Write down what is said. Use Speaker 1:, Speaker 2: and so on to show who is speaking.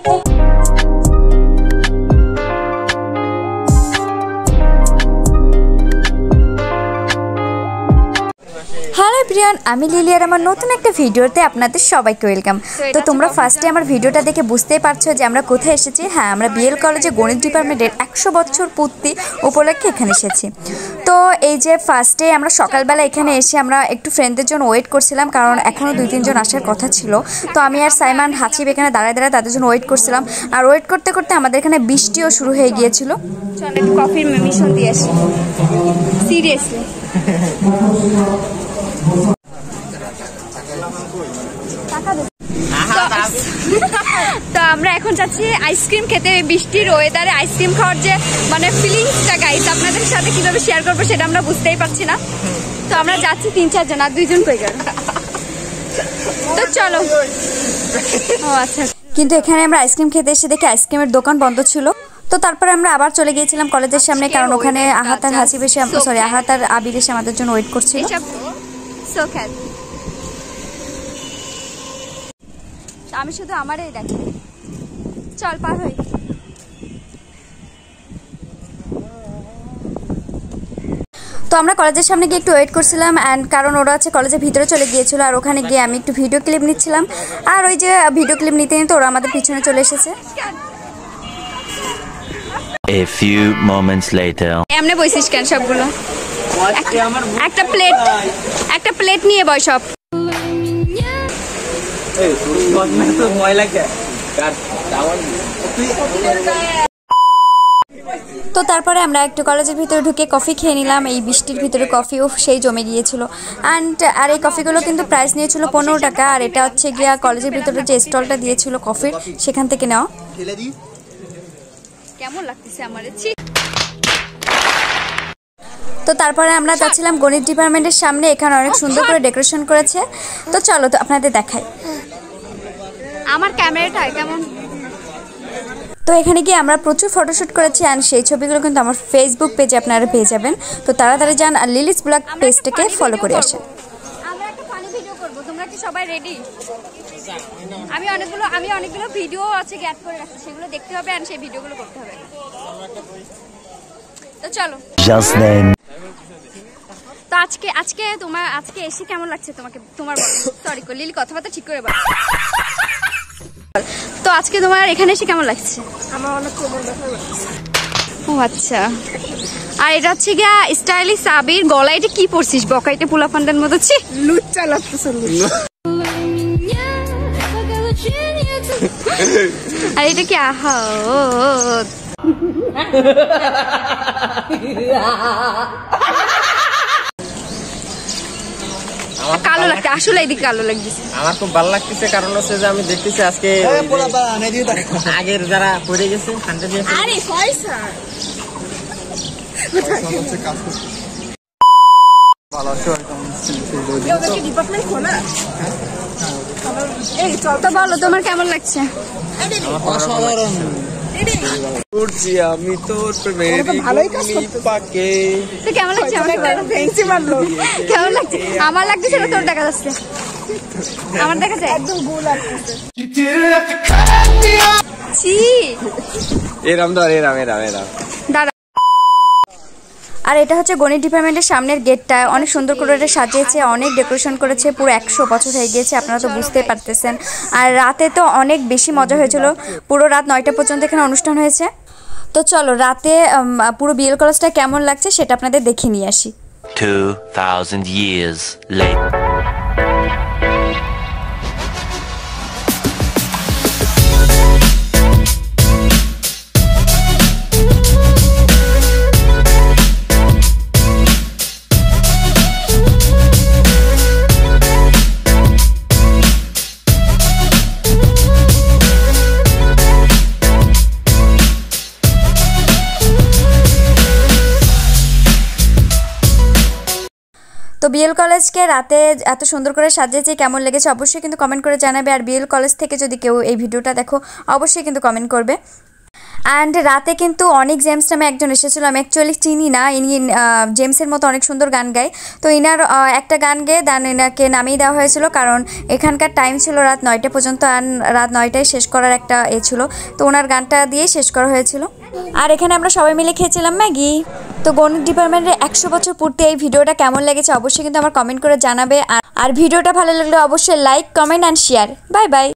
Speaker 1: Hello Priyan, আমি লিলিয়ার আমার নতুন একটা ভিডিওতে আপনাদের সবাইকে ওয়েলকাম। তো তোমরা ফার্স্টে আমার ভিডিওটা দেখে বুঝতেই পারছো যে আমরা কোথায় এসেছি। হ্যাঁ, আমরা বিএল কলেজে গণিত ডিপার্টমেন্টের 100 বছর পূর্তি উপলক্ষে এখানে এসেছি। তো এই যে ফার্স্টে আমরা সকালবেলা এখানে এসে আমরা একটু ফ্রেন্ডদের জন্য ওয়েট করছিলাম, কারণ এখনও 2-3 জন আসার কথা ছিল। তো আমি আর সাইমান হাসিব এখানে দাঁড়ায় দাঁড়ায় তাদের জন্য ওয়েট করছিলাম। আর ওয়েট করতে করতে আমাদের এখানে বৃষ্টিও শুরু হয়ে গিয়েছিল। চল একটু কফির মিশন দিয়ে আসি, সিরিয়াসলি। তো আমরা এখন যাচ্ছি আইসক্রিম খেতে। বৃষ্টির ওয়েদারে আইসক্রিম খাওয়ার যে মানে ফিলিংসটা গাইস আপনাদের সাথে কিভাবে শেয়ার করবো সেটা আমরা বুঝতেই পারছি না। তো আমরা যাচ্ছি 3-4 জন, আর 2 জন কই গেল। তো চলো। ও আচ্ছা, কিন্তু এখানে আমরা আইসক্রিম খেতে এসে দেখি আইসক্রিমের দোকান বন্ধ ছিল। তো তারপরে আমরা আবার চলে গিয়েছিলাম কলেজের সামনে, কারণ ওখানে আহাত আর হাসিব এসে আহাত আর আবির এসে আমাদের জন্য ওয়েট করছিল। আমি শুধু আমারই দেখি, চল পার হই। তো আমরা কলেজের সামনে গিয়ে একটু ওয়েট করছিলাম, অ্যান্ড কারণ ওরা হচ্ছে কলেজের ভিতরে চলে গিয়েছিল, আর ওখানে গিয়ে আমি একটু ভিডিও ক্লিপ নিচ্ছিলাম। আর ওই যে ভিডিও ক্লিপ নিতে নিতে ওরা আমাদের পিছনে চলে এসেছে।
Speaker 2: A few moments later.
Speaker 1: এমনে বসিস কেন সবগুলো? একটা প্লেট নিয়ে বয় সব। তো তারপরে আমরা একটু কলেজের ভিতরে ঢুকে কফি খেয়ে নিলাম। এই বৃষ্টির ভিতরে কফিও সেই জমে গিয়েছিল। আর এই কফিগুলো কিন্তু প্রাইস নিয়েছিল 15 টাকা। আর এটা হচ্ছে গিয়া কলেজের ভিতরে যে স্টলটা দিয়েছিল কফির, সেখান থেকে নেওয়া। কেমন লাগতেছে আমার? তো তারপরে আমরা যাচ্ছিলাম গণিত ডিপার্টমেন্টের সামনে। এখানে অনেক সুন্দর করে ডেকোরেশন করেছে। তো চলো তো আপনাদের দেখাই আমার ক্যামেরাটা কেমন। তো এখানে গিয়ে আমরা প্রচুর ফটোশ্যুট করেছি, আর সেই ছবিগুলো কিন্তু আমার ফেসবুক পেজে আপনারা পেয়ে যাবেন। তো তাড়াতাড়ি যান আর লিলিস ব্লগ পেজটাকে ফলো করে আসেন। আমরা একটা ফানি ভিডিও করব, তোমরা কি সবাই রেডি? আমি অনেকগুলো ভিডিও আছে অ্যাড করে রাখছি, সেগুলো দেখতে হবে আর সেই ভিডিওগুলো করতে হবে। তো চলো। তো আজকে এসে কেমন লাগছে তোমাকে? তোমার সরি লিলি, কথাবার্তা ঠিক করে বল। তো আজকে তোমার এখানে এসে কেমন লাগছে?
Speaker 3: আমার অনেক কোমর ব্যথা লাগছে।
Speaker 1: ও আচ্ছা। আর এটা হচ্ছে গিয়া স্টাইলিশ আবির। গলায় এটা কি পরছিস? বকাইতে পোলা পান্ডার মতো। ছি,
Speaker 3: লুচ্চা লাগতেছে।
Speaker 1: আর এটা কি? আহা, কালো লাগছে আসলে, এদিকে কালো লাগছে।
Speaker 4: আমার খুব ভালো লাগতেছে, কারণ হচ্ছে যে আমি দেখতেছি আজকে আগের যারা পড়ে গেছে
Speaker 1: বলো তোমার কেমন লাগছে?
Speaker 4: আমি তোর
Speaker 1: কেমন লাগছে? কেমন লাগছে? আমার লাগতেছে না, তোর দেখা যাচ্ছে। আমার দেখা যায় একদম গোল লাগতেছে। আর এটা হচ্ছে গণিত ডিপার্টমেন্টের সামনের গেটটা। অনেক সুন্দর করে এটা সাজিয়েছে, অনেক ডেকোরেশন করেছে। পুরো 100 বছর হয়ে গিয়েছে, আপনারা তো বুঝতেই পারতেছেন। আর রাতে তো অনেক বেশি মজা হয়েছিল। পুরো রাত 9টা পর্যন্ত এখানে অনুষ্ঠান হয়েছে। তো চলো রাতে পুরো বিএল কলেজটা কেমন লাগছে সেটা আপনাদের দেখে নিয়ে আসি।
Speaker 2: 2000 years later.
Speaker 1: তো বিএল কলেজকে রাতে এত সুন্দর করে সাজিয়েছে, কেমন লেগেছে অবশ্যই কিন্তু কমেন্ট করে জানাবে। আর বিএল কলেজ থেকে যদি কেউ এই ভিডিওটা দেখো অবশ্যই কিন্তু কমেন্ট করবে। অ্যান্ড রাতে কিন্তু অনেক জেমস নামে একজন এসেছিলো, আমি অ্যাকচুয়ালি চিনি না, ইনি জেমসের মতো অনেক সুন্দর গান গায়। তো ইনার একটা গান গেয়ে দেন এনাকে নামিয়ে দেওয়া হয়েছিল, কারণ এখানকার টাইম ছিল রাত 9টা পর্যন্ত, আর রাত 9টায় শেষ করার একটা ছিল, তো ওনার গানটা দিয়েই শেষ করা হয়েছিল। আর এখানে আমরা সবাই মিলে খেয়েছিলাম ম্যাগি। তো গণিত ডিপার্টমেন্টের 100 বছর পূর্তি এই ভিডিওটা কেমন লেগেছে অবশ্যই কিন্তু আমার কমেন্ট করে জানাবে। আর ভিডিওটা ভালো লাগলে অবশ্যই like, comment and share. Bye bye.